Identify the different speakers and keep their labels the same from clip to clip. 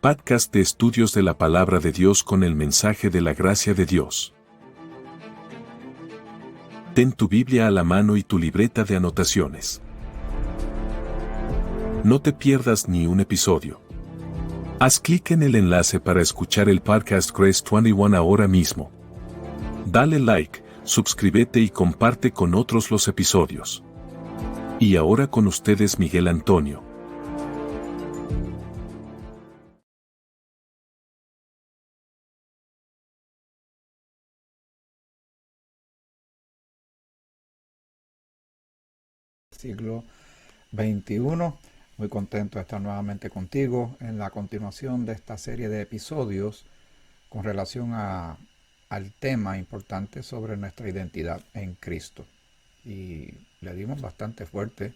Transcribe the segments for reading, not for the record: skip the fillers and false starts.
Speaker 1: podcast de estudios de la palabra de Dios con el mensaje de la gracia de Dios. Ten tu Biblia a la mano y tu libreta de anotaciones. No te pierdas ni un episodio. Haz clic en el enlace para escuchar el podcast Grace 21 ahora mismo. Dale like, suscríbete y comparte con otros los episodios. Y ahora con ustedes Miguel Antonio.
Speaker 2: Siglo XXI. Muy contento de estar nuevamente contigo en la continuación de esta serie de episodios con relación al tema importante sobre nuestra identidad en Cristo. Y le dimos bastante fuerte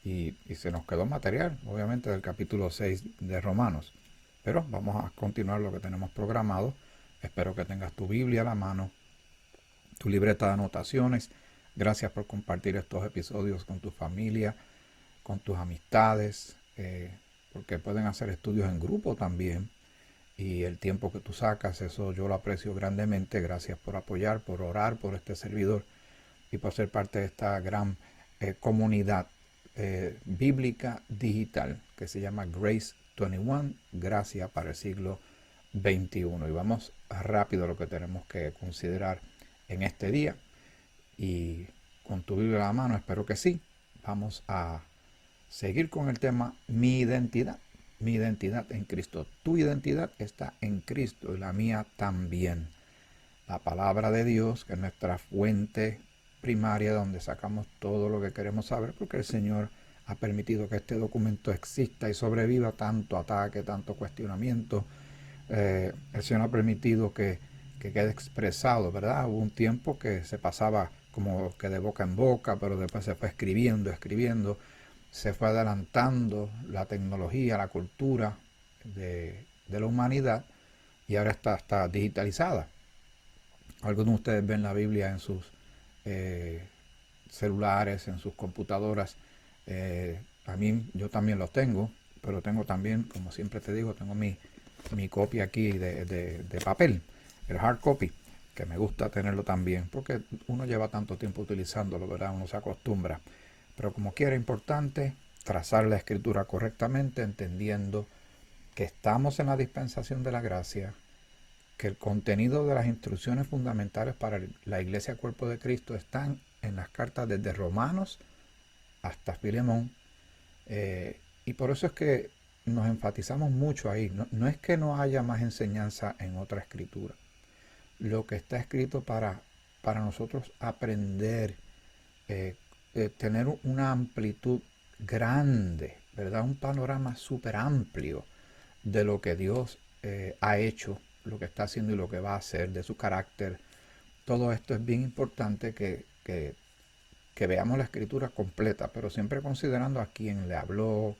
Speaker 2: y se nos quedó material, obviamente, del capítulo 6 de Romanos. Pero vamos a continuar lo que tenemos programado. Espero que tengas tu Biblia a la mano, tu libreta de anotaciones. Gracias por compartir estos episodios con tu familia, con tus amistades, porque pueden hacer estudios en grupo también. Y el tiempo que tú sacas, eso yo lo aprecio grandemente. Gracias por apoyar, por orar por este servidor y por ser parte de esta gran comunidad bíblica digital que se llama Grace 21, Gracia para el siglo XXI. Y vamos rápido a lo que tenemos que considerar en este día. Y con tu Biblia a la mano, espero que sí. Vamos a seguir con el tema mi identidad en Cristo. Tu identidad está en Cristo y la mía también. La palabra de Dios, que es nuestra fuente primaria donde sacamos todo lo que queremos saber, porque el Señor ha permitido que este documento exista y sobreviva tanto ataque, tanto cuestionamiento. El Señor ha permitido que quede expresado, ¿verdad? Hubo un tiempo que se pasaba como que de boca en boca, pero después se fue escribiendo, se fue adelantando la tecnología, la cultura de la humanidad, y ahora está digitalizada. Algunos de ustedes ven la Biblia en sus celulares, en sus computadoras. Yo también los tengo, pero tengo también, como siempre te digo, tengo mi copia aquí de papel, el hard copy, que me gusta tenerlo también, porque uno lleva tanto tiempo utilizándolo, ¿verdad? Uno se acostumbra. Pero como quiera, importante trazar la escritura correctamente, entendiendo que estamos en la dispensación de la gracia, que el contenido de las instrucciones fundamentales para la Iglesia Cuerpo de Cristo están en las cartas desde Romanos hasta Filemón, y por eso es que nos enfatizamos mucho ahí. No es que no haya más enseñanza en otra escritura. Lo que está escrito para nosotros aprender, tener una amplitud grande, ¿verdad? Un panorama súper amplio de lo que Dios ha hecho, lo que está haciendo y lo que va a hacer, de su carácter. Todo esto es bien importante que veamos la escritura completa, pero siempre considerando a quién le habló,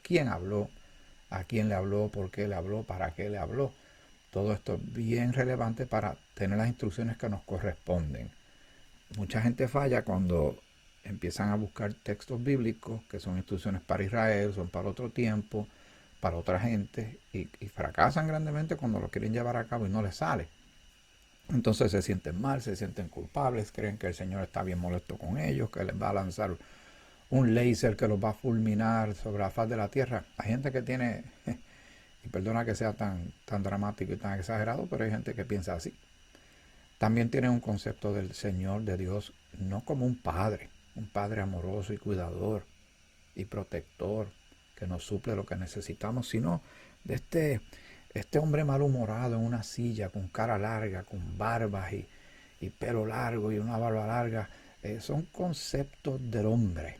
Speaker 2: a quién le habló, por qué le habló, para qué le habló. Todo esto es bien relevante para tener las instrucciones que nos corresponden. Mucha gente falla cuando empiezan a buscar textos bíblicos que son instrucciones para Israel, son para otro tiempo, para otra gente, y fracasan grandemente cuando lo quieren llevar a cabo y no les sale. Entonces se sienten mal, se sienten culpables, creen que el Señor está bien molesto con ellos, que les va a lanzar un láser que los va a fulminar sobre la faz de la tierra. Hay gente que tiene, y perdona que sea tan dramático y tan exagerado, pero hay gente que piensa así. También tiene un concepto del Señor, de Dios, no como un padre amoroso y cuidador y protector que nos suple lo que necesitamos, sino de este hombre malhumorado en una silla con cara larga, con barbas y pelo largo y una barba larga. Son conceptos del hombre.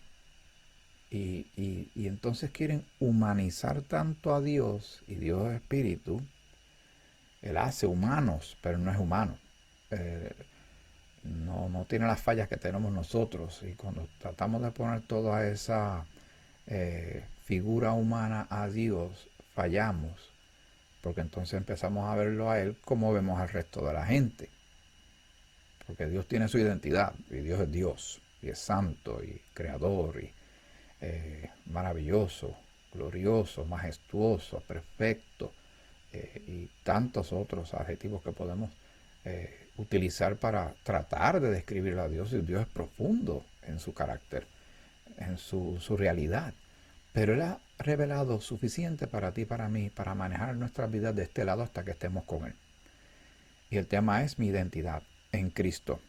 Speaker 2: Y entonces quieren humanizar tanto a Dios, y Dios es espíritu. Él hace humanos, pero no es humano. No tiene las fallas que tenemos nosotros. Y cuando tratamos de poner toda esa figura humana a Dios, fallamos, porque entonces empezamos a verlo a Él como vemos al resto de la gente. Porque Dios tiene su identidad, y Dios es Dios, y es santo, y creador, y maravilloso, glorioso, majestuoso, perfecto, y tantos otros adjetivos que podemos utilizar para tratar de describir a Dios. Y Dios es profundo en su carácter, en su realidad. Pero Él ha revelado suficiente para ti y para mí, para manejar nuestras vidas de este lado hasta que estemos con Él. Y el tema es mi identidad en Cristo.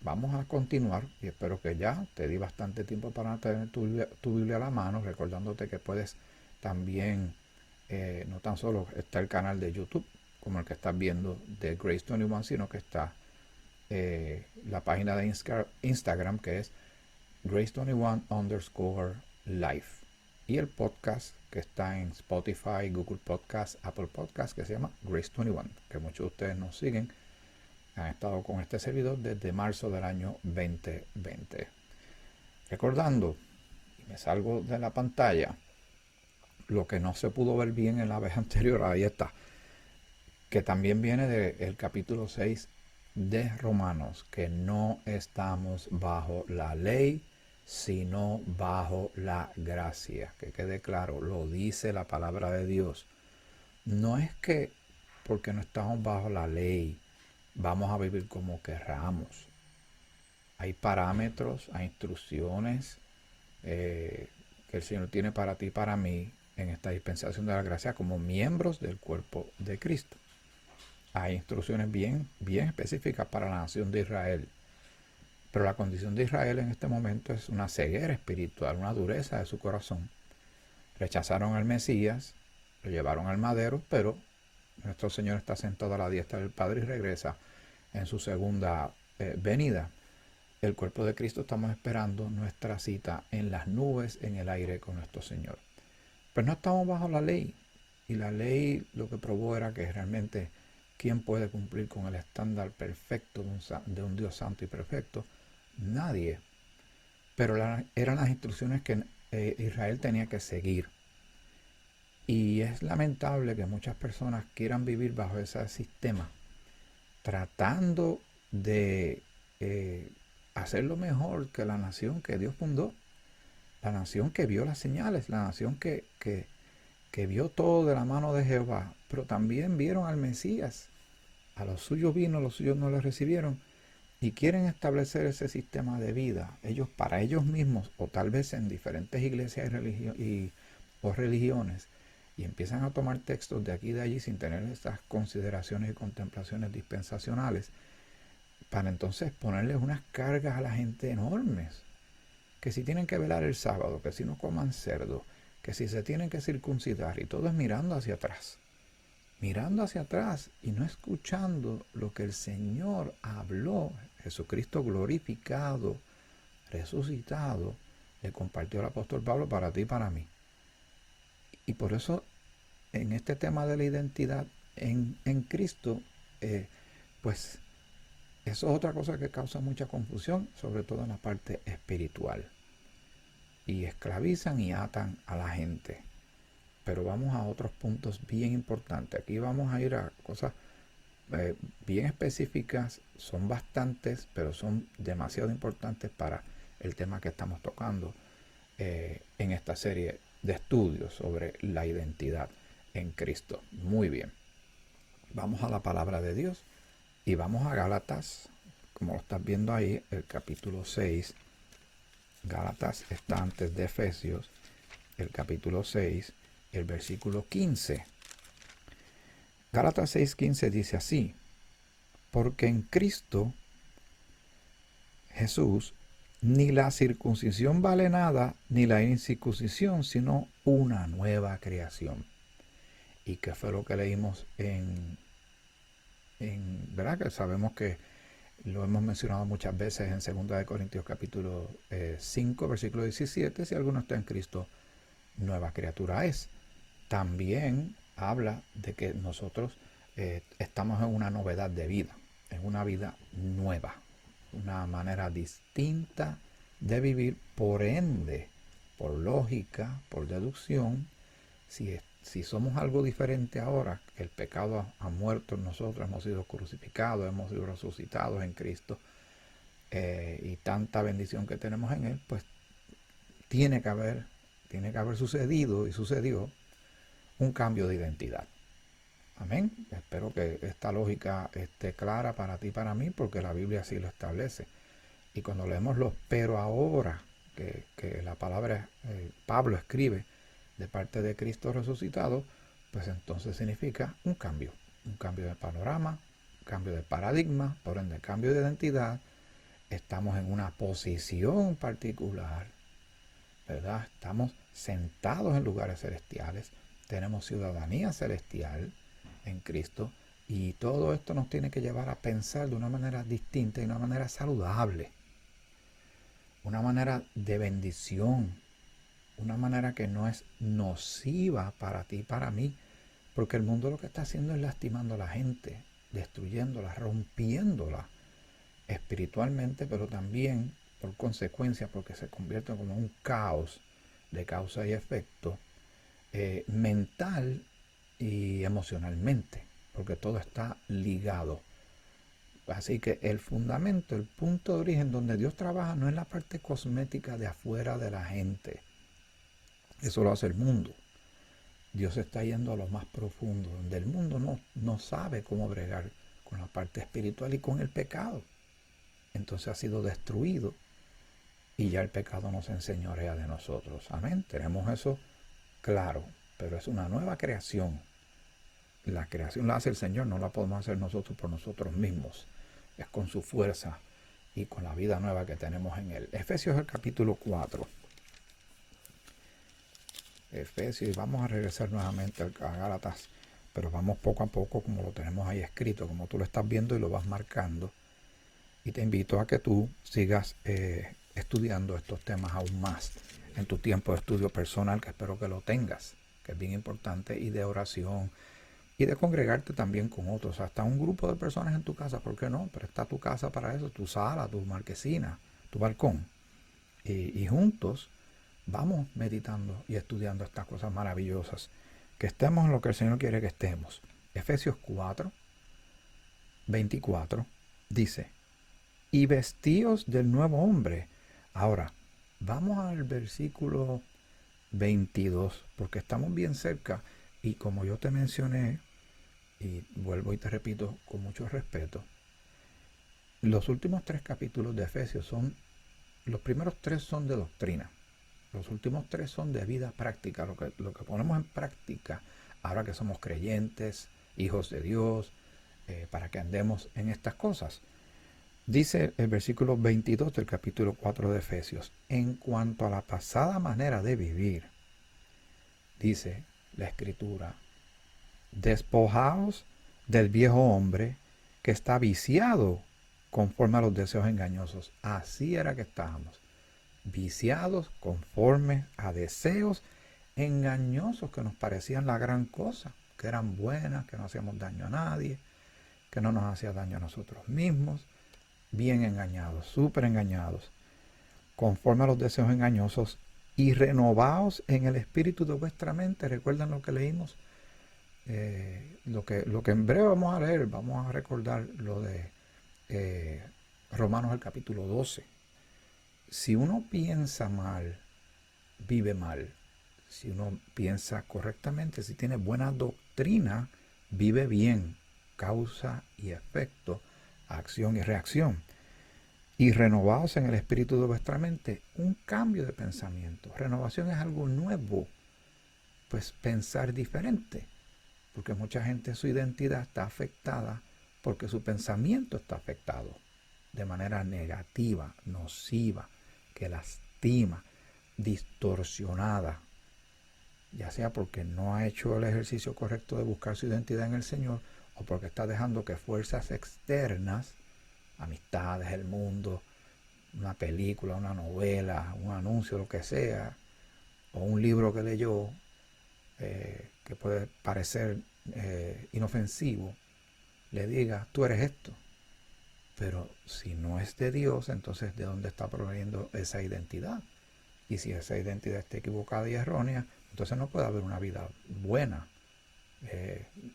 Speaker 2: Vamos a continuar y espero que ya te di bastante tiempo para tener tu Biblia a la mano, recordándote que puedes también, no tan solo está el canal de YouTube, como el que estás viendo de Grace 21, sino que está la página de Instagram, que es Grace21_life. Y el podcast que está en Spotify, Google Podcast, Apple Podcast, que se llama Grace 21, que muchos de ustedes nos siguen. Han estado con este servidor desde marzo del año 2020. Recordando, y me salgo de la pantalla, lo que no se pudo ver bien en la vez anterior, ahí está, que también viene del capítulo 6 de Romanos, que no estamos bajo la ley, sino bajo la gracia. Que quede claro, lo dice la palabra de Dios. No es que porque no estamos bajo la ley vamos a vivir como querramos. Hay parámetros, hay instrucciones que el Señor tiene para ti y para mí en esta dispensación de la gracia como miembros del cuerpo de Cristo. Hay instrucciones bien específicas para la nación de Israel. Pero la condición de Israel en este momento es una ceguera espiritual, una dureza de su corazón. Rechazaron al Mesías, lo llevaron al madero, pero nuestro Señor está sentado a la diestra del Padre y regresa en su segunda venida. El cuerpo de Cristo estamos esperando nuestra cita en las nubes, en el aire con nuestro Señor. Pero no estamos bajo la ley. Y la ley lo que probó era que realmente ¿quién puede cumplir con el estándar perfecto de un Dios santo y perfecto? Nadie. Pero eran las instrucciones que Israel tenía que seguir. Y es lamentable que muchas personas quieran vivir bajo ese sistema, tratando de hacerlo mejor que la nación que Dios fundó, la nación que vio las señales, la nación que vio todo de la mano de Jehová, pero también vieron al Mesías. A los suyos vino, los suyos no le recibieron, y quieren establecer ese sistema de vida, ellos para ellos mismos, o tal vez en diferentes iglesias o religiones, y empiezan a tomar textos de aquí y de allí sin tener estas consideraciones y contemplaciones dispensacionales, para entonces ponerles unas cargas a la gente enormes, que si tienen que velar el sábado, que si no coman cerdo, que si se tienen que circuncidar, y todo es mirando hacia atrás y no escuchando lo que el Señor habló. Jesucristo glorificado, resucitado, le compartió al apóstol Pablo para ti y para mí. Y por eso en este tema de la identidad en Cristo, pues eso es otra cosa que causa mucha confusión, sobre todo en la parte espiritual. Y esclavizan y atan a la gente. Pero vamos a otros puntos bien importantes. Aquí vamos a ir a cosas bien específicas. Son bastantes, pero son demasiado importantes para el tema que estamos tocando en esta serie de estudios sobre la identidad en Cristo. Muy bien. Vamos a la palabra de Dios y vamos a Gálatas, como lo estás viendo ahí, el capítulo 6. Gálatas está antes de Efesios, el capítulo 6, el versículo 15. Gálatas 6:15 dice así: porque en Cristo Jesús ni la circuncisión vale nada, ni la incircuncisión, sino una nueva creación. ¿Y qué fue lo que leímos verdad? Que sabemos que lo hemos mencionado muchas veces en 2 Corintios capítulo 5, versículo 17, si alguno está en Cristo, nueva criatura es. También habla de que nosotros estamos en una novedad de vida, en una vida nueva, una manera distinta de vivir, por ende, por lógica, por deducción. Si somos algo diferente ahora, que el pecado ha muerto en nosotros, hemos sido crucificados, hemos sido resucitados en Cristo, y tanta bendición que tenemos en Él, pues tiene que haber sucedido y sucedió un cambio de identidad. Amén. Espero que esta lógica esté clara para ti y para mí, porque la Biblia así lo establece. Y cuando leemos los pero ahora, que la palabra Pablo escribe de parte de Cristo resucitado, pues entonces significa un cambio de panorama, cambio de paradigma, por ende cambio de identidad. Estamos en una posición particular, ¿verdad? Estamos sentados en lugares celestiales, tenemos ciudadanía celestial en Cristo, y todo esto nos tiene que llevar a pensar de una manera distinta y de una manera saludable, una manera de bendición, una manera que no es nociva para ti y para mí, porque el mundo lo que está haciendo es lastimando a la gente, destruyéndola, rompiéndola espiritualmente, pero también por consecuencia, porque se convierte como un caos de causa y efecto, mental y emocionalmente, porque todo está ligado. Así que el fundamento, el punto de origen donde Dios trabaja no es la parte cosmética de afuera de la gente. Eso lo hace el mundo. Dios está yendo a lo más profundo, donde el mundo no sabe cómo bregar con la parte espiritual y con el pecado. Entonces ha sido destruido y ya el pecado nos enseñorea de nosotros. Amén. Tenemos eso claro, pero es una nueva creación. La creación la hace el Señor, no la podemos hacer nosotros por nosotros mismos. Es con su fuerza y con la vida nueva que tenemos en Él. Efesios el capítulo 4. Efesios, y vamos a regresar nuevamente a Gálatas, pero vamos poco a poco como lo tenemos ahí escrito, como tú lo estás viendo y lo vas marcando. Y te invito a que tú sigas estudiando estos temas aún más en tu tiempo de estudio personal, que espero que lo tengas, que es bien importante, y de oración, y de congregarte también con otros, hasta un grupo de personas en tu casa, ¿por qué no? Presta tu casa para eso, tu sala, tu marquesina, tu balcón, y juntos vamos meditando y estudiando estas cosas maravillosas, que estemos en lo que el Señor quiere que estemos. Efesios 4, 24 dice: y vestíos del nuevo hombre. Ahora, vamos al versículo 22, porque estamos bien cerca, y como yo te mencioné, y vuelvo y te repito con mucho respeto, los últimos 3 capítulos de Efesios los primeros 3 son de doctrina, los últimos 3 son de vida práctica, lo que ponemos en práctica ahora que somos creyentes, hijos de Dios, para que andemos en estas cosas. Dice el versículo 22 del capítulo 4 de Efesios: en cuanto a la pasada manera de vivir, dice la Escritura, despojaos del viejo hombre que está viciado conforme a los deseos engañosos. Así era que estábamos, viciados conforme a deseos engañosos que nos parecían la gran cosa, que eran buenas, que no hacíamos daño a nadie, que no nos hacía daño a nosotros mismos. Bien engañados, súper engañados, conforme a los deseos engañosos, y renovaos en el espíritu de vuestra mente. ¿Recuerdan lo que leímos? Lo que en breve vamos a leer, vamos a recordar lo de Romanos el capítulo 12. Si uno piensa mal, vive mal. Si uno piensa correctamente, si tiene buena doctrina, vive bien. Causa y efecto, acción y reacción. Y renovaos en el espíritu de vuestra mente, un cambio de pensamiento. Renovación es algo nuevo, pues pensar diferente, porque mucha gente, su identidad está afectada porque su pensamiento está afectado de manera negativa, nociva, que lastima, distorsionada, ya sea porque no ha hecho el ejercicio correcto de buscar su identidad en el Señor, o porque está dejando que fuerzas externas, amistades, el mundo, una película, una novela, un anuncio, lo que sea, o un libro que leyó, que puede parecer inofensivo, le diga: tú eres esto. Pero si no es de Dios, entonces ¿de dónde está proveniendo esa identidad? Y si esa identidad está equivocada y errónea, entonces no puede haber una vida buena.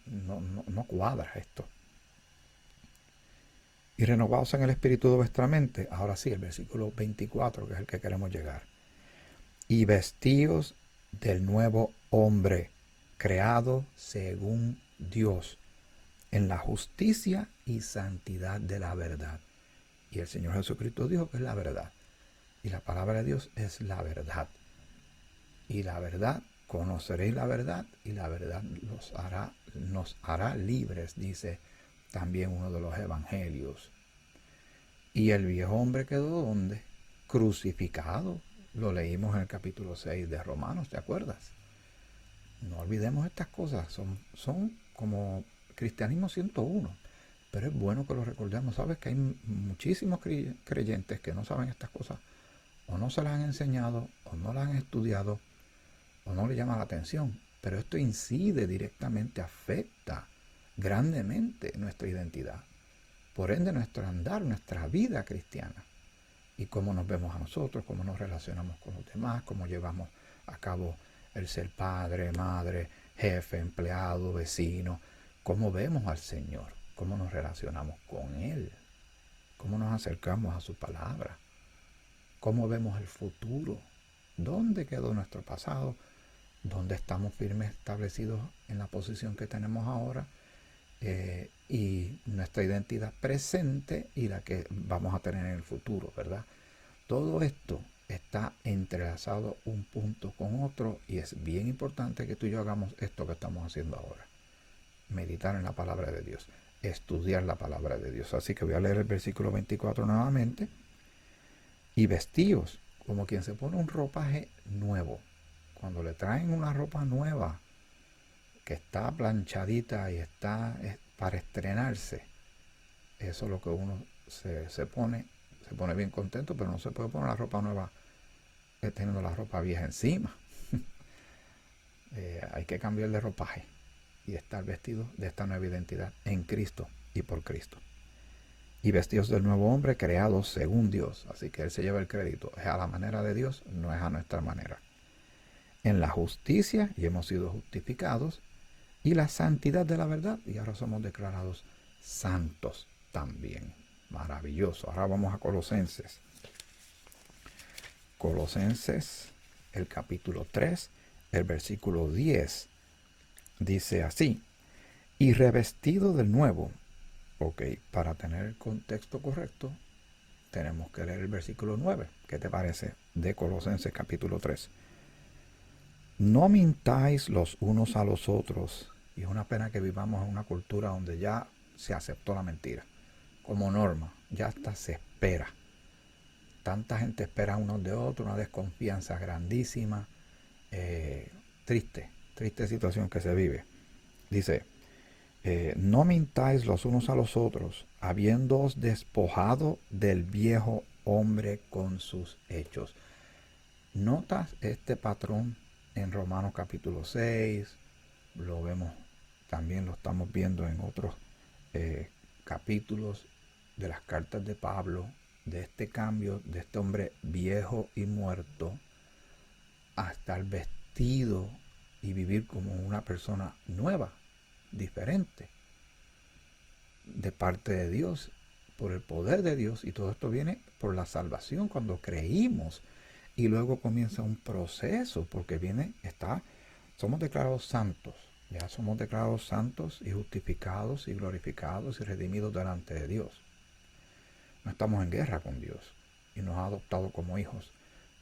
Speaker 2: No cuadra esto. Y renovaos en el espíritu de vuestra mente. Ahora sí, el versículo 24, que es el que queremos llegar. Y vestíos del nuevo hombre, creado según Dios, en la justicia y santidad de la verdad. Y el Señor Jesucristo dijo que es la verdad. Y la palabra de Dios es la verdad. Y la verdad, conoceréis la verdad, y la verdad nos hará libres, dice también uno de los evangelios. Y el viejo hombre quedó ¿dónde? Crucificado. Lo leímos en el capítulo 6 de Romanos, ¿te acuerdas? No olvidemos estas cosas, son como Cristianismo 101, pero es bueno que lo recordemos. Sabes que hay muchísimos creyentes que no saben estas cosas, o no se las han enseñado, o no las han estudiado, o no les llama la atención, pero esto incide directamente, afecta grandemente nuestra identidad, por ende nuestro andar, nuestra vida cristiana, y cómo nos vemos a nosotros, cómo nos relacionamos con los demás, cómo llevamos a cabo el ser padre, madre, jefe, empleado, vecino, cómo vemos al Señor, cómo nos relacionamos con Él, cómo nos acercamos a su palabra, cómo vemos el futuro, dónde quedó nuestro pasado, dónde estamos firmes establecidos en la posición que tenemos ahora, y nuestra identidad presente y la que vamos a tener en el futuro, ¿verdad? Todo esto está entrelazado un punto con otro, y es bien importante que tú y yo hagamos esto que estamos haciendo ahora: meditar en la palabra de Dios, estudiar la palabra de Dios. Así que voy a leer el versículo 24 nuevamente. Y vestíos como quien se pone un ropaje nuevo. Cuando le traen una ropa nueva que está planchadita y está para estrenarse, eso es lo que uno se pone bien contento, pero no se puede poner la ropa nueva teniendo la ropa vieja encima. Hay que cambiar de ropaje y estar vestido de esta nueva identidad en Cristo y por Cristo. Y vestidos del nuevo hombre creados según Dios. Así que Él se lleva el crédito. Es a la manera de Dios, no es a nuestra manera. En la justicia, y hemos sido justificados, y la santidad de la verdad, y ahora somos declarados santos también. Maravilloso. Ahora vamos a Colosenses. Colosenses, el capítulo 3, el versículo 10, dice así: y revestido del nuevo. Ok, para tener el contexto correcto, tenemos que leer el versículo 9. ¿Qué te parece? De Colosenses capítulo 3. No mintáis los unos a los otros. Y es una pena que vivamos en una cultura donde ya se aceptó la mentira como norma, ya hasta se espera. Tanta gente espera unos de otros, una desconfianza grandísima. Triste situación que se vive. Dice: no mintáis los unos a los otros, habiéndoos despojado del viejo hombre con sus hechos. ¿Notas este patrón en Romanos capítulo 6? Lo vemos, también lo estamos viendo en otros capítulos de las cartas de Pablo, de este cambio de este hombre viejo y muerto a estar vestido y vivir como una persona nueva, diferente, de parte de Dios, por el poder de Dios. Y todo esto viene por la salvación, cuando creímos, y luego comienza un proceso, porque somos declarados santos, ya somos declarados santos y justificados y glorificados y redimidos delante de Dios. No estamos en guerra con Dios y nos ha adoptado como hijos,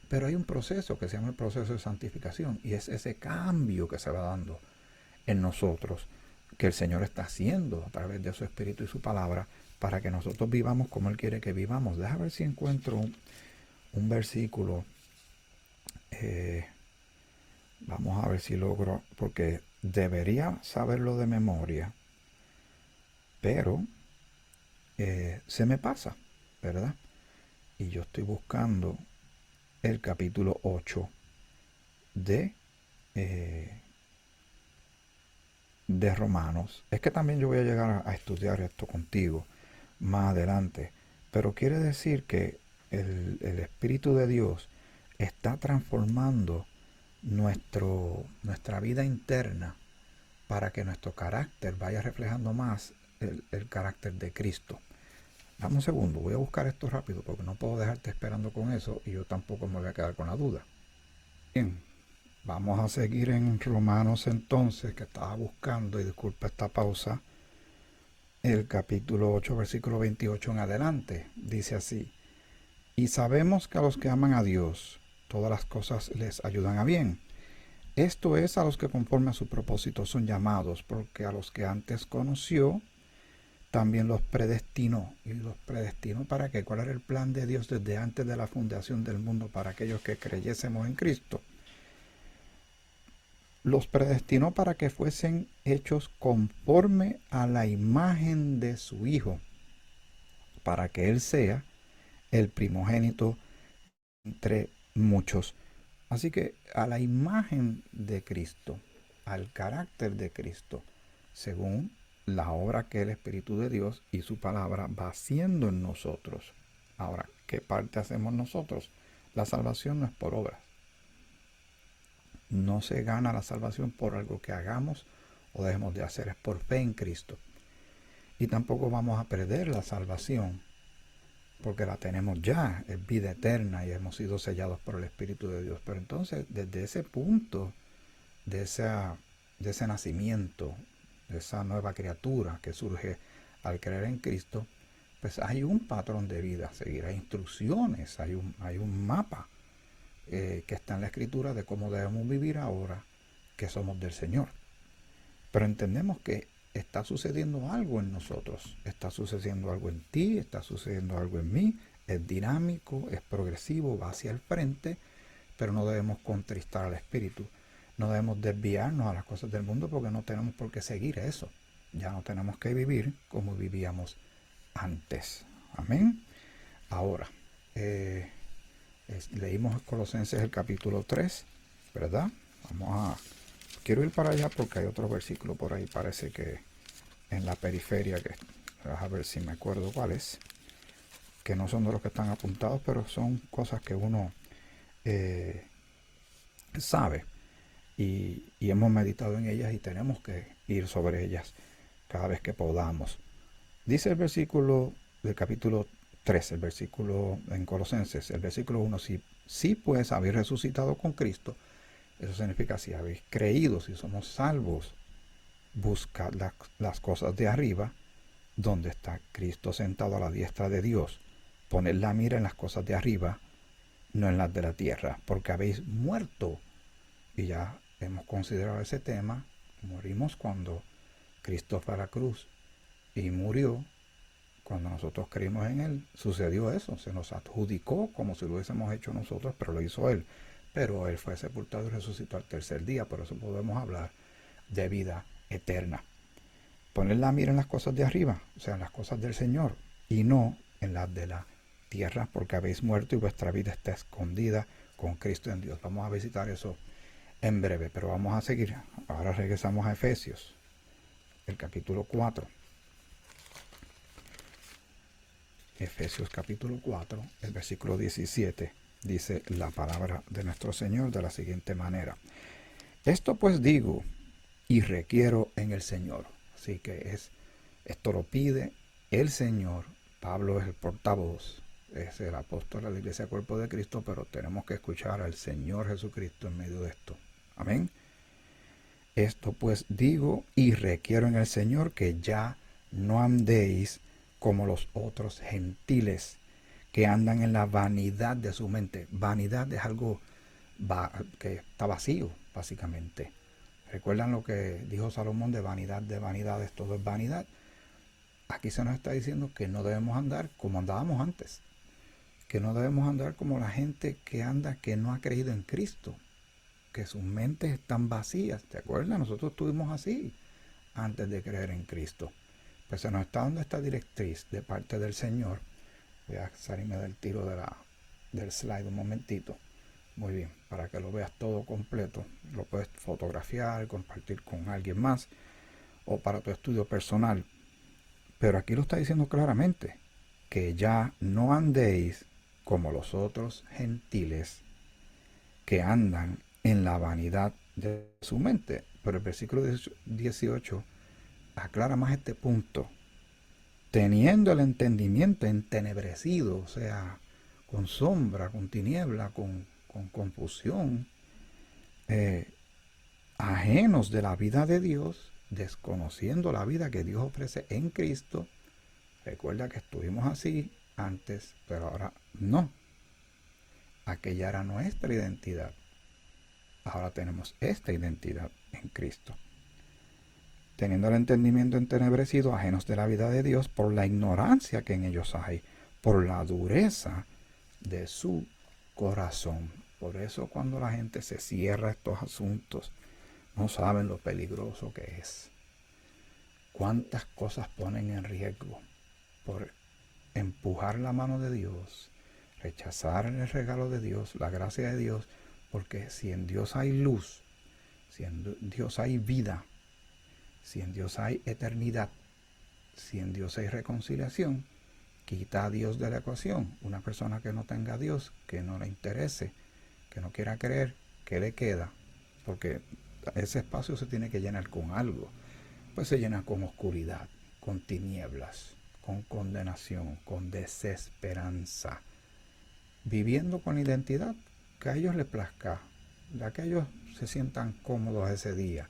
Speaker 2: pero hay un proceso que se llama el proceso de santificación, y es ese cambio que se va dando en nosotros, que el Señor está haciendo a través de su Espíritu y su palabra, para que nosotros vivamos como Él quiere que vivamos. Deja ver si encuentro un versículo. Vamos a ver si logro, porque debería saberlo de memoria, pero se me pasa, ¿verdad? Y yo estoy buscando el capítulo 8 de Romanos. Es que también yo voy a llegar a estudiar esto contigo más adelante, pero quiere decir que el Espíritu de Dios está transformando nuestra vida interna, para que nuestro carácter vaya reflejando más el carácter de Cristo. Dame un segundo, voy a buscar esto rápido, porque no puedo dejarte esperando con eso, y yo tampoco me voy a quedar con la duda. Bien, Vamos a seguir en Romanos entonces, que estaba buscando, y disculpa esta pausa, el capítulo 8, versículo 28 en adelante. Dice así: y sabemos que a los que aman a Dios, todas las cosas les ayudan a bien. Esto es, a los que conforme a su propósito son llamados, porque a los que antes conoció, también los predestinó. ¿Y los predestinó para qué? ¿Cuál era el plan de Dios desde antes de la fundación del mundo para aquellos que creyésemos en Cristo? Los predestinó para que fuesen hechos conforme a la imagen de su Hijo, para que Él sea el primogénito entre muchos. Así que a la imagen de Cristo, al carácter de Cristo, según la obra que el Espíritu de Dios y su palabra va haciendo en nosotros. Ahora, ¿qué parte hacemos nosotros? La salvación no es por obras. No se gana la salvación por algo que hagamos o dejemos de hacer, es por fe en Cristo. Y tampoco vamos a perder la salvación, porque la tenemos ya, es vida eterna y hemos sido sellados por el Espíritu de Dios. Pero entonces, desde ese punto, de ese nacimiento, de esa nueva criatura que surge al creer en Cristo, pues hay un patrón de vida a seguir, hay instrucciones, hay un mapa que está en la Escritura de cómo debemos vivir ahora que somos del Señor. Pero entendemos que está sucediendo algo en nosotros, está sucediendo algo en ti, está sucediendo algo en mí, es dinámico, es progresivo, va hacia el frente, pero no debemos contristar al Espíritu, no debemos desviarnos a las cosas del mundo porque no tenemos por qué seguir eso, ya no tenemos que vivir como vivíamos antes. Amén. Ahora, leímos Colosenses el capítulo 3, ¿verdad? Quiero ir para allá porque hay otro versículo por ahí, parece que en la periferia, que a ver si me acuerdo cuál es, que no son de los que están apuntados, pero son cosas que uno sabe y hemos meditado en ellas y tenemos que ir sobre ellas cada vez que podamos. Dice el versículo del capítulo 3, el versículo en Colosenses, el versículo 1, si pues habéis resucitado con Cristo, eso significa si habéis creído, si somos salvos, buscad las cosas de arriba, donde está Cristo sentado a la diestra de Dios. Poned la mira en las cosas de arriba, no en las de la tierra, porque habéis muerto. Y ya hemos considerado ese tema. Morimos cuando Cristo fue a la cruz y murió. Cuando nosotros creímos en Él, sucedió eso. Se nos adjudicó como si lo hubiésemos hecho nosotros, pero lo hizo Él. Pero Él fue sepultado y resucitó al tercer día. Por eso podemos hablar de vida eterna. Poner la mira en las cosas de arriba, o sea, en las cosas del Señor, y no en las de la tierra, porque habéis muerto y vuestra vida está escondida con Cristo en Dios. Vamos a visitar eso en breve, pero vamos a seguir. Ahora regresamos a Efesios, el capítulo 4. Efesios capítulo 4, el versículo 17, dice la palabra de nuestro Señor de la siguiente manera: esto pues digo y requiero en el Señor. Así que esto lo pide el Señor. Pablo es el portavoz, es el apóstol de la Iglesia Cuerpo de Cristo, pero tenemos que escuchar al Señor Jesucristo en medio de esto. Amén. Esto pues digo y requiero en el Señor, que ya no andéis como los otros gentiles, que andan en la vanidad de su mente. Vanidad es algo que está vacío, básicamente. ¿Recuerdan lo que dijo Salomón de vanidades? Todo es vanidad. Aquí se nos está diciendo que no debemos andar como andábamos antes. Que no debemos andar como la gente que anda, que no ha creído en Cristo. Que sus mentes están vacías. ¿Te acuerdas? Nosotros estuvimos así antes de creer en Cristo. Pues se nos está dando esta directriz de parte del Señor. Voy a salirme del tiro del slide un momentito. Muy bien, para que lo veas todo completo, lo puedes fotografiar, compartir con alguien más o para tu estudio personal. Pero aquí lo está diciendo claramente, que ya no andéis como los otros gentiles que andan en la vanidad de su mente. Pero el versículo 18 aclara más este punto. Teniendo el entendimiento entenebrecido, o sea, con sombra, con tiniebla, con confusión, eh, ajenos de la vida de Dios, desconociendo la vida que Dios ofrece en Cristo. Recuerda que estuvimos así antes, pero ahora no. Aquella era nuestra identidad. Ahora tenemos esta identidad en Cristo. Teniendo el entendimiento entenebrecido, ajenos de la vida de Dios, por la ignorancia que en ellos hay, por la dureza de su corazón. Por eso cuando la gente se cierra a estos asuntos, no saben lo peligroso que es. Cuántas cosas ponen en riesgo por empujar la mano de Dios, rechazar el regalo de Dios, la gracia de Dios, porque si en Dios hay luz, si en Dios hay vida, si en Dios hay eternidad, si en Dios hay reconciliación, quita a Dios de la ecuación. Una persona que no tenga a Dios, que no le interese, que no quiera creer, ¿qué le queda? Porque ese espacio se tiene que llenar con algo. Pues se llena con oscuridad, con tinieblas, con condenación, con desesperanza, viviendo con la identidad que a ellos les plazca, la que ellos se sientan cómodos ese día.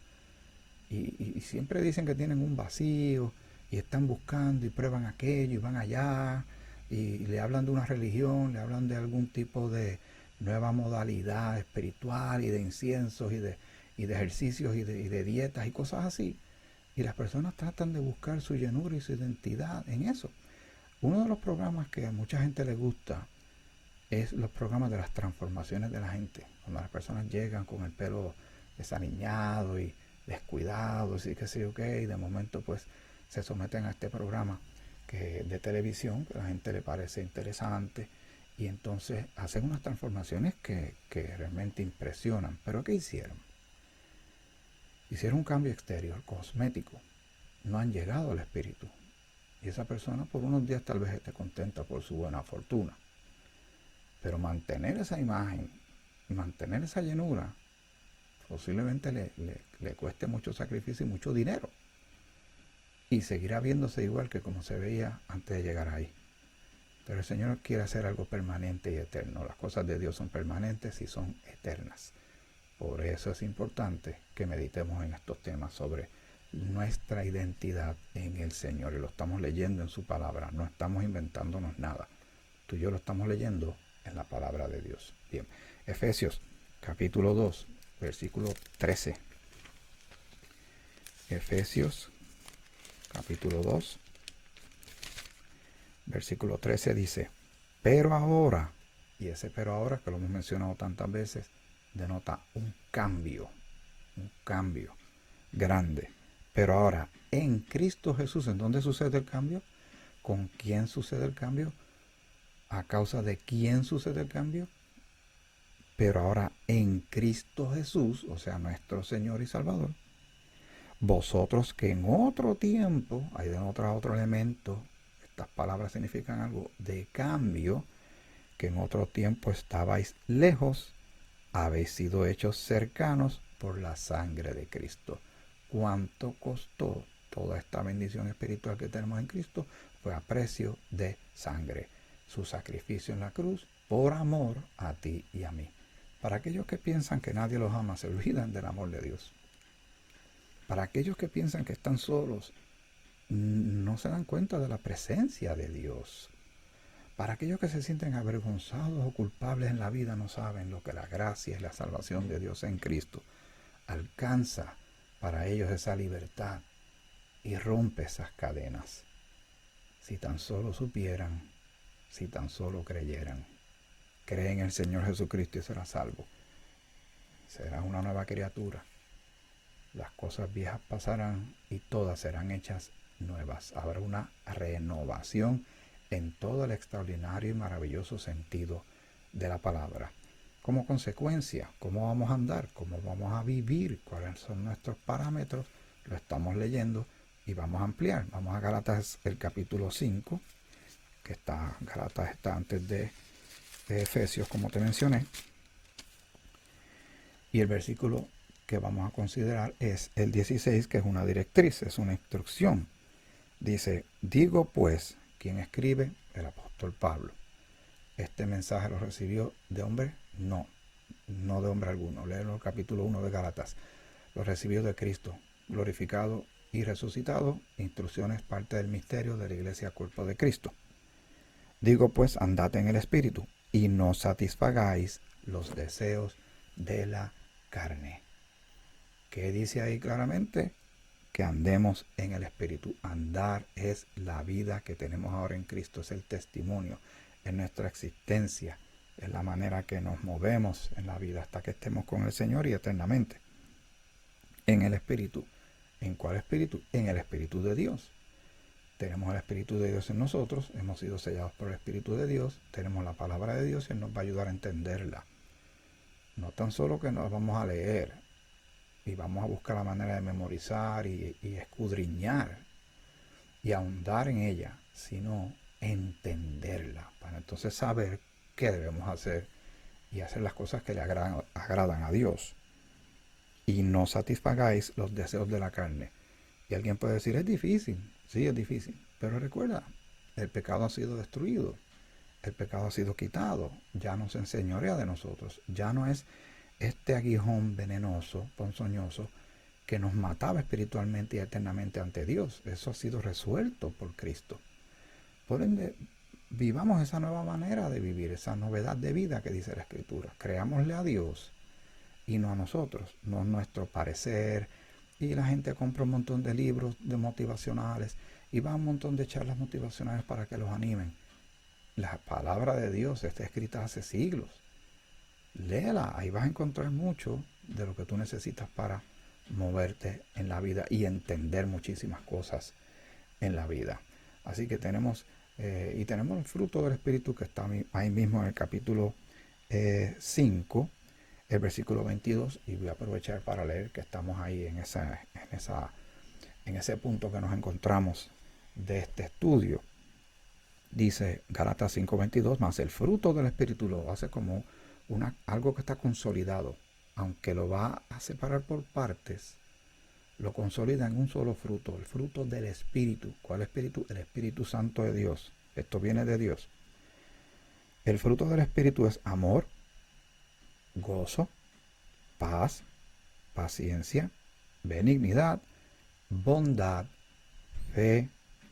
Speaker 2: Y siempre dicen que tienen un vacío y están buscando y prueban aquello y van allá y le hablan de una religión, le hablan de algún tipo de nueva modalidad espiritual y de inciensos y de ejercicios y de dietas y cosas así. Y las personas tratan de buscar su llenura y su identidad en eso. Uno de los programas que a mucha gente le gusta es los programas de las transformaciones de la gente. Cuando las personas llegan con el pelo desaliñado y descuidado, y qué sé yo qué, y de momento pues se someten a este programa de televisión que a la gente le parece interesante y entonces hacen unas transformaciones que realmente impresionan. ¿Pero qué hicieron? Hicieron un cambio exterior, cosmético. No han llegado al espíritu. Y esa persona por unos días tal vez esté contenta por su buena fortuna. Pero mantener esa imagen, mantener esa llenura, posiblemente le cueste mucho sacrificio y mucho dinero. Y seguirá viéndose igual que como se veía antes de llegar ahí. Pero el Señor quiere hacer algo permanente y eterno. Las cosas de Dios son permanentes y son eternas. Por eso es importante que meditemos en estos temas sobre nuestra identidad en el Señor. Y lo estamos leyendo en su palabra. No estamos inventándonos nada. Tú y yo lo estamos leyendo en la palabra de Dios. Bien. Efesios capítulo 2, versículo 13. Efesios capítulo 2, versículo 13 dice, pero ahora, y ese pero ahora que lo hemos mencionado tantas veces, denota un cambio grande. Pero ahora, en Cristo Jesús, ¿en dónde sucede el cambio? ¿Con quién sucede el cambio? ¿A causa de quién sucede el cambio? Pero ahora, en Cristo Jesús, o sea, nuestro Señor y Salvador, vosotros que en otro tiempo, ahí denota otro elemento, estas palabras significan algo de cambio, que en otro tiempo estabais lejos, habéis sido hechos cercanos por la sangre de Cristo. ¿Cuánto costó toda esta bendición espiritual que tenemos en Cristo? Fue a precio de sangre. Su sacrificio en la cruz por amor a ti y a mí. Para aquellos que piensan que nadie los ama, se olvidan del amor de Dios. Para aquellos que piensan que están solos, no se dan cuenta de la presencia de Dios. Para aquellos que se sienten avergonzados o culpables en la vida, no saben lo que la gracia y la salvación de Dios en Cristo alcanza para ellos esa libertad y rompe esas cadenas. Si tan solo supieran, si tan solo creyeran. Cree en el Señor Jesucristo y serás salvo. Serás una nueva criatura. Las cosas viejas pasarán y todas serán hechas nuevas. Habrá una renovación en todo el extraordinario y maravilloso sentido de la palabra. Como consecuencia, ¿cómo vamos a andar? ¿Cómo vamos a vivir? ¿Cuáles son nuestros parámetros? Lo estamos leyendo y vamos a ampliar. Vamos a Gálatas, el capítulo 5, que está, Gálatas está antes de Efesios, como te mencioné. Y el versículo que vamos a considerar es el 16, que es una directriz, es una instrucción. Dice, digo pues, ¿quién escribe? El apóstol Pablo. ¿Este mensaje lo recibió de hombre? No. no de hombre alguno. Léelo el capítulo 1 de Gálatas. Los recibidos de Cristo, glorificado y resucitado, instrucciones, parte del misterio de la iglesia, cuerpo de Cristo. Digo pues, andad en el Espíritu, y no satisfagáis los deseos de la carne. ¿Qué dice ahí claramente? Que andemos en el Espíritu. Andar es la vida que tenemos ahora en Cristo, es el testimonio, es nuestra existencia, es la manera que nos movemos en la vida hasta que estemos con el Señor y eternamente. En el Espíritu. ¿En cuál Espíritu? En el Espíritu de Dios. Tenemos el Espíritu de Dios en nosotros, hemos sido sellados por el Espíritu de Dios, tenemos la palabra de Dios y Él nos va a ayudar a entenderla. No tan solo que nos vamos a leer y vamos a buscar la manera de memorizar y escudriñar y ahondar en ella, sino entenderla, para entonces saber qué debemos hacer y hacer las cosas que le agradan a Dios. Y no satisfagáis los deseos de la carne. Y alguien puede decir, es difícil. Sí, es difícil. Pero recuerda, el pecado ha sido destruido. El pecado ha sido quitado. Ya no se enseñorea de nosotros. Ya no es este aguijón venenoso, ponzoñoso, que nos mataba espiritualmente y eternamente ante Dios. Eso ha sido resuelto por Cristo. Por ende, vivamos esa nueva manera de vivir, esa novedad de vida que dice la Escritura. Creámosle a Dios y no a nosotros, no a nuestro parecer. Y la gente compra un montón de libros de motivacionales y va a un montón de charlas motivacionales para que los animen. La palabra de Dios está escrita hace siglos. Léela, ahí vas a encontrar mucho de lo que tú necesitas para moverte en la vida y entender muchísimas cosas en la vida. Así que tenemos el fruto del Espíritu que está ahí mismo en el capítulo 5. El versículo 22, y voy a aprovechar para leer que estamos ahí en ese punto que nos encontramos de este estudio. Dice Gálatas 5:22, más el fruto del Espíritu lo hace como algo que está consolidado, aunque lo va a separar por partes, lo consolida en un solo fruto, el fruto del Espíritu. ¿Cuál Espíritu? El Espíritu Santo de Dios. Esto viene de Dios. El fruto del Espíritu es amor, gozo, paz, paciencia, benignidad, bondad, fe,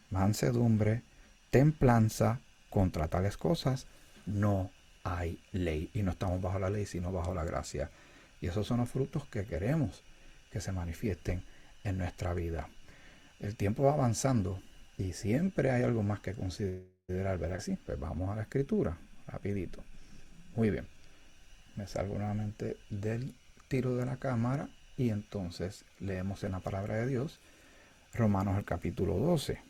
Speaker 2: mansedumbre, templanza. Contra tales cosas no hay ley. Y no estamos bajo la ley, sino bajo la gracia. Y esos son los frutos que queremos que se manifiesten en nuestra vida. El tiempo va avanzando y siempre hay algo más que considerar, ¿verdad? Sí, pues vamos a la Escritura, rapidito. Muy bien. Me salgo nuevamente del tiro de la cámara y entonces leemos en la palabra de Dios Romanos el capítulo 12,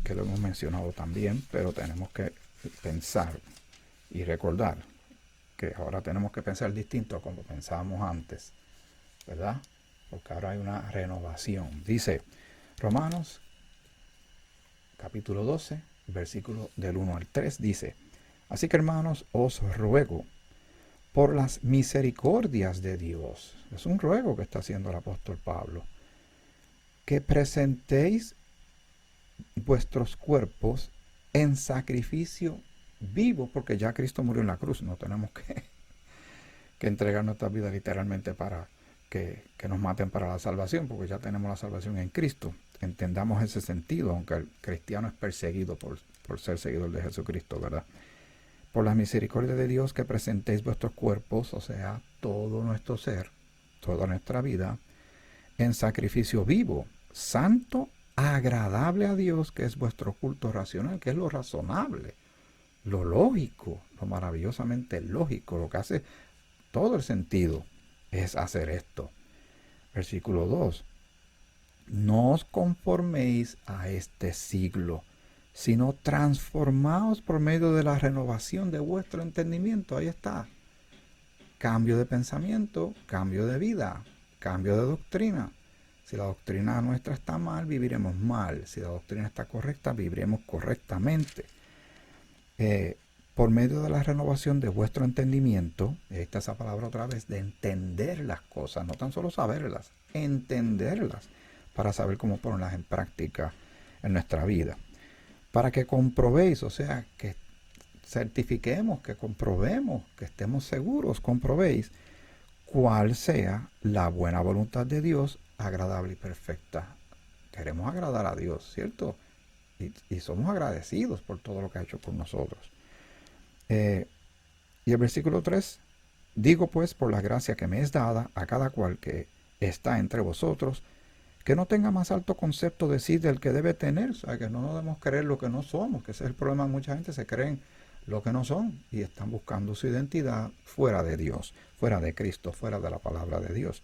Speaker 2: que lo hemos mencionado también, pero tenemos que pensar y recordar que ahora tenemos que pensar distinto a como pensábamos antes, ¿verdad? Porque ahora hay una renovación. Dice Romanos capítulo 12, versículo del 1 al 3, dice: así que, hermanos, os ruego por las misericordias de Dios, es un ruego que está haciendo el apóstol Pablo, que presentéis vuestros cuerpos en sacrificio vivo, porque ya Cristo murió en la cruz, no tenemos que entregar nuestra vida literalmente para que nos maten para la salvación, porque ya tenemos la salvación en Cristo. Entendamos ese sentido, aunque el cristiano es perseguido por ser seguidor de Jesucristo, ¿verdad? Por las misericordias de Dios, que presentéis vuestros cuerpos, o sea, todo nuestro ser, toda nuestra vida, en sacrificio vivo, santo, agradable a Dios, que es vuestro culto racional, que es lo razonable, lo lógico, lo maravillosamente lógico, lo que hace todo el sentido es hacer esto. Versículo 2. No os conforméis a este siglo, sino transformaos por medio de la renovación de vuestro entendimiento. Ahí está. Cambio de pensamiento, cambio de vida, cambio de doctrina. Si la doctrina nuestra está mal, viviremos mal. Si la doctrina está correcta, viviremos correctamente. Por medio de la renovación de vuestro entendimiento, esta es esa palabra otra vez, de entender las cosas, no tan solo saberlas, entenderlas, para saber cómo ponerlas en práctica en nuestra vida. Para que comprobéis, o sea, que certifiquemos, que comprobemos, que estemos seguros, comprobéis cuál sea la buena voluntad de Dios, agradable y perfecta. Queremos agradar a Dios, ¿cierto? Y somos agradecidos por todo lo que ha hecho por nosotros. Y el versículo 3, digo pues por la gracia que me es dada a cada cual que está entre vosotros, que no tenga más alto concepto de sí del que debe tener, o sea, que no nos debemos creer lo que no somos, que ese es el problema de mucha gente, se creen lo que no son y están buscando su identidad fuera de Dios, fuera de Cristo, fuera de la palabra de Dios.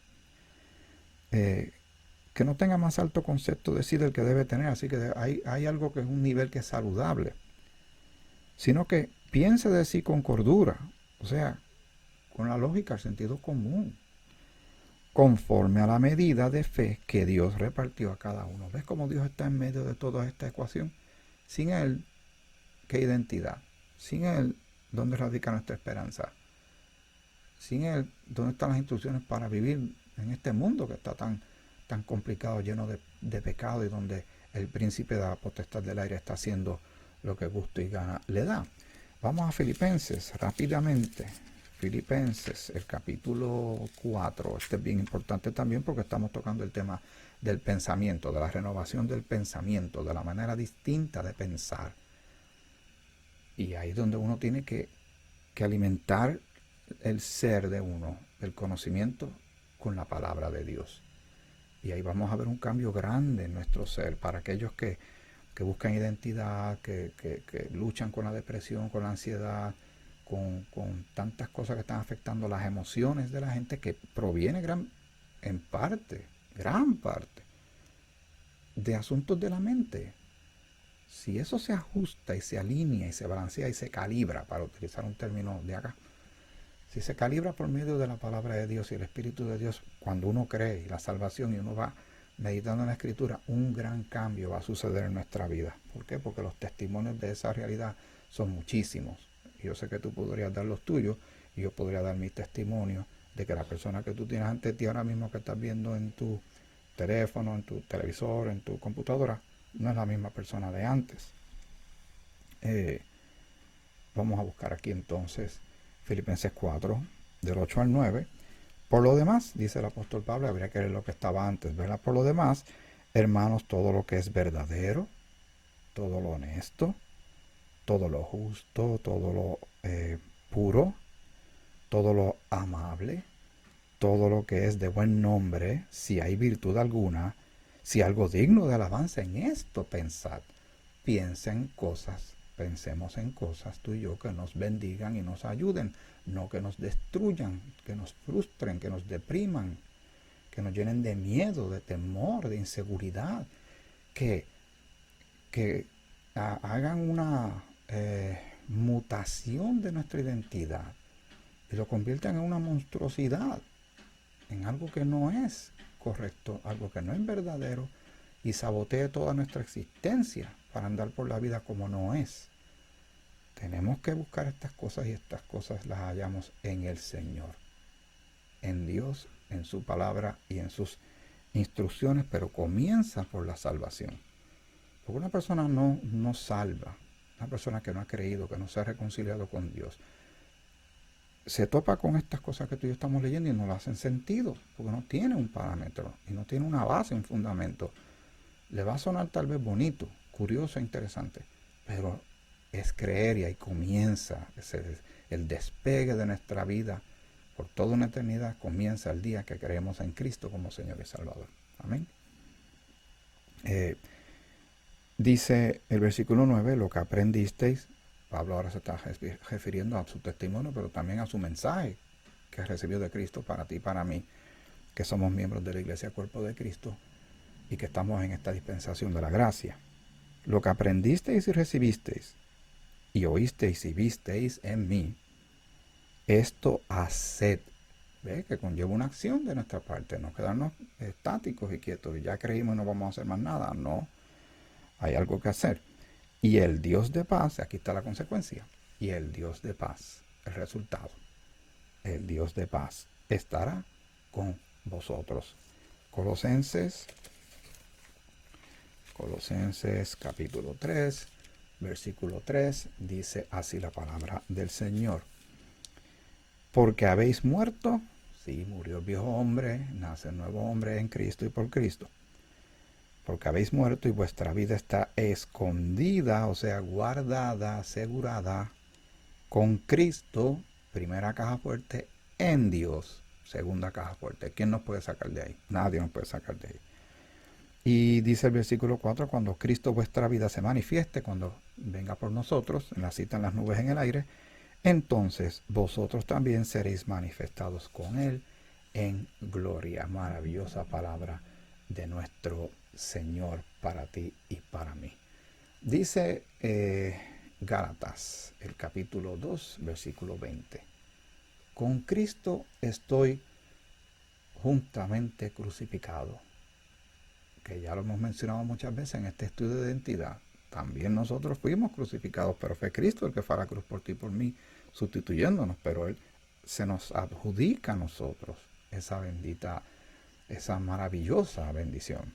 Speaker 2: Que no tenga más alto concepto de sí del que debe tener, así que hay algo que es un nivel que es saludable, sino que piense de sí con cordura, o sea, con la lógica, el sentido común, conforme a la medida de fe que Dios repartió a cada uno. ¿Ves cómo Dios está en medio de toda esta ecuación? Sin Él, ¿qué identidad? Sin Él, ¿dónde radica nuestra esperanza? Sin Él, ¿dónde están las instrucciones para vivir en este mundo que está tan complicado, lleno de pecado y donde el príncipe de la potestad del aire está haciendo lo que gusto y gana le da? Vamos a Filipenses rápidamente. Filipenses, el capítulo 4. Este es bien importante también porque estamos tocando el tema del pensamiento, de la renovación del pensamiento, de la manera distinta de pensar. Y ahí es donde uno tiene que alimentar el ser de uno, el conocimiento con la palabra de Dios. Y ahí vamos a ver un cambio grande en nuestro ser para aquellos que buscan identidad, que luchan con la depresión, con la ansiedad, con tantas cosas que están afectando las emociones de la gente, que proviene gran parte, de asuntos de la mente. Si eso se ajusta y se alinea y se balancea y se calibra, para utilizar un término de acá, si se calibra por medio de la palabra de Dios y el Espíritu de Dios, cuando uno cree y la salvación y uno va meditando en la Escritura, un gran cambio va a suceder en nuestra vida. ¿Por qué? Porque los testimonios de esa realidad son muchísimos. Yo sé que tú podrías dar los tuyos y yo podría dar mi testimonio de que la persona que tú tienes ante ti ahora mismo, que estás viendo en tu teléfono, en tu televisor, en tu computadora, no es la misma persona de antes. Vamos a buscar aquí entonces Filipenses 4, del 8 al 9. Por lo demás, dice el apóstol Pablo, habría que leer lo que estaba antes, ¿verdad? Por lo demás, hermanos, todo lo que es verdadero, todo lo honesto, todo lo justo, todo lo puro, todo lo amable, todo lo que es de buen nombre, si hay virtud alguna, si algo digno de alabanza, en esto pensad. Pensemos en cosas, tú y yo, que nos bendigan y nos ayuden, no que nos destruyan, que nos frustren, que nos depriman, que nos llenen de miedo, de temor, de inseguridad, que hagan una mutación de nuestra identidad y lo conviertan en una monstruosidad, en algo que no es correcto, algo que no es verdadero, y sabotee toda nuestra existencia para andar por la vida como no es. Tenemos que buscar estas cosas y estas cosas las hallamos en el Señor, en Dios, en su palabra y en sus instrucciones, pero comienza por la salvación. Porque una persona no salva, una persona que no ha creído, que no se ha reconciliado con Dios, se topa con estas cosas que tú y yo estamos leyendo y no le hacen sentido, porque no tiene un parámetro y no tiene una base, un fundamento. Le va a sonar tal vez bonito, curioso e interesante, pero es creer, y ahí comienza el despegue de nuestra vida por toda una eternidad. Comienza el día que creemos en Cristo como Señor y Salvador. Amén. Dice el versículo 9, lo que aprendisteis. Pablo ahora se está refiriendo a su testimonio, pero también a su mensaje que recibió de Cristo para ti y para mí, que somos miembros de la Iglesia Cuerpo de Cristo y que estamos en esta dispensación de la gracia. Lo que aprendisteis y recibisteis y oísteis y visteis en mí, esto haced. ¿Ve? Que conlleva una acción de nuestra parte, no quedarnos estáticos y quietos y ya creímos y no vamos a hacer más nada. No, hay algo que hacer. Y el Dios de paz, aquí está la consecuencia, y el Dios de paz, el resultado, el Dios de paz estará con vosotros. Colosenses capítulo 3, versículo 3, dice así la palabra del Señor. Porque habéis muerto, Sí, murió el viejo hombre, nace el nuevo hombre en Cristo y por Cristo. Porque habéis muerto y vuestra vida está escondida, o sea, guardada, asegurada, con Cristo, primera caja fuerte, en Dios, segunda caja fuerte. ¿Quién nos puede sacar de ahí? Nadie nos puede sacar de ahí. Y dice el versículo 4, cuando Cristo vuestra vida se manifieste, cuando venga por nosotros, en la cita en las nubes en el aire, entonces vosotros también seréis manifestados con Él en gloria. Maravillosa palabra de nuestro Señor para ti y para mí. Dice Gálatas, el capítulo 2, versículo 20. Con Cristo estoy juntamente crucificado, que ya lo hemos mencionado muchas veces en este estudio de identidad. También nosotros fuimos crucificados, pero fue Cristo el que fue a la cruz por ti y por mí, sustituyéndonos, pero Él se nos adjudica a nosotros esa bendita, esa maravillosa bendición.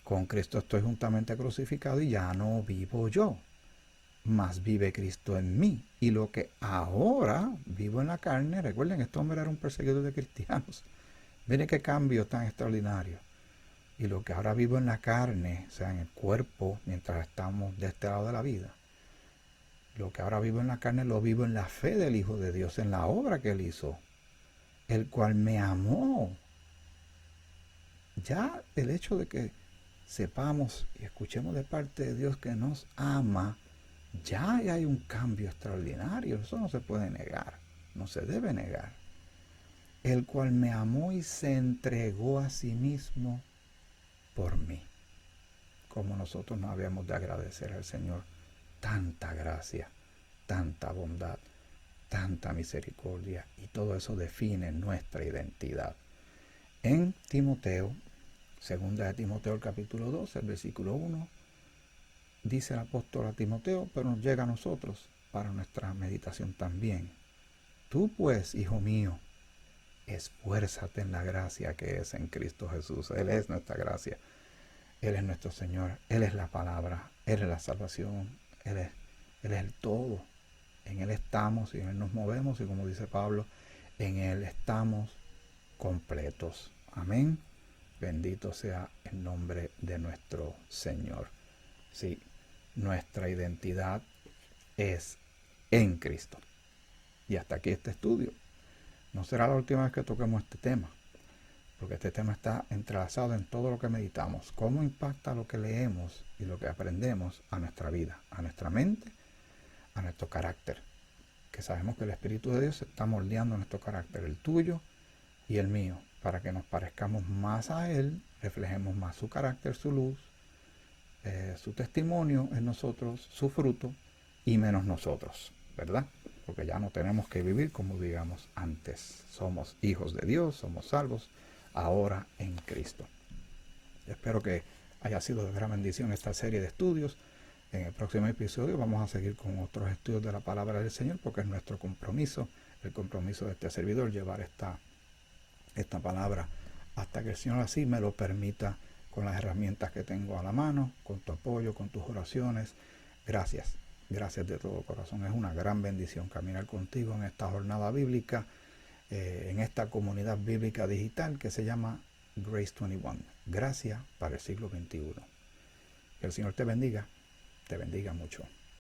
Speaker 2: Con Cristo estoy juntamente crucificado y ya no vivo yo, mas vive Cristo en mí. Y lo que ahora vivo en la carne, recuerden, este hombre era un perseguidor de cristianos. Miren qué cambio tan extraordinario. Y lo que ahora vivo en la carne, o sea, en el cuerpo, mientras estamos de este lado de la vida, lo que ahora vivo en la carne lo vivo en la fe del Hijo de Dios, en la obra que Él hizo, el cual me amó. Ya el hecho de que sepamos y escuchemos de parte de Dios que nos ama, ya hay un cambio extraordinario. Eso no se puede negar, no se debe negar. El cual me amó y se entregó a sí mismo por mí. Como nosotros no habíamos de agradecer al Señor tanta gracia, tanta bondad, tanta misericordia, y todo eso define nuestra identidad. En Timoteo, segunda de Timoteo, el capítulo 2, el versículo 1, dice el apóstol a Timoteo, pero nos llega a nosotros para nuestra meditación también. Tú pues, hijo mío, esfuérzate en la gracia que es en Cristo Jesús. Él es nuestra gracia. Él es nuestro Señor, Él es la palabra, Él es la salvación, Él es el todo. En Él estamos y en Él nos movemos, y como dice Pablo, en Él estamos completos. Amén. Bendito sea el nombre de nuestro Señor. Sí, nuestra identidad es en Cristo. Y hasta aquí este estudio. No será la última vez que toquemos este tema, porque este tema está entrelazado en todo lo que meditamos. Cómo impacta lo que leemos y lo que aprendemos a nuestra vida, a nuestra mente, a nuestro carácter. Que sabemos que el Espíritu de Dios está moldeando nuestro carácter, el tuyo y el mío, para que nos parezcamos más a Él, reflejemos más su carácter, su luz, su testimonio en nosotros, su fruto, y menos nosotros, ¿verdad? Porque ya no tenemos que vivir como vivíamos antes. Somos hijos de Dios, somos salvos ahora en Cristo. Espero que haya sido de gran bendición esta serie de estudios. En el próximo episodio vamos a seguir con otros estudios de la palabra del Señor, porque es nuestro compromiso, el compromiso de este servidor, llevar esta palabra hasta que el Señor así me lo permita, con las herramientas que tengo a la mano, con tu apoyo, con tus oraciones. Gracias de todo corazón. Es una gran bendición caminar contigo en esta jornada bíblica, en esta comunidad bíblica digital que se llama Grace 21. Gracias para el siglo XXI. Que el Señor te bendiga mucho.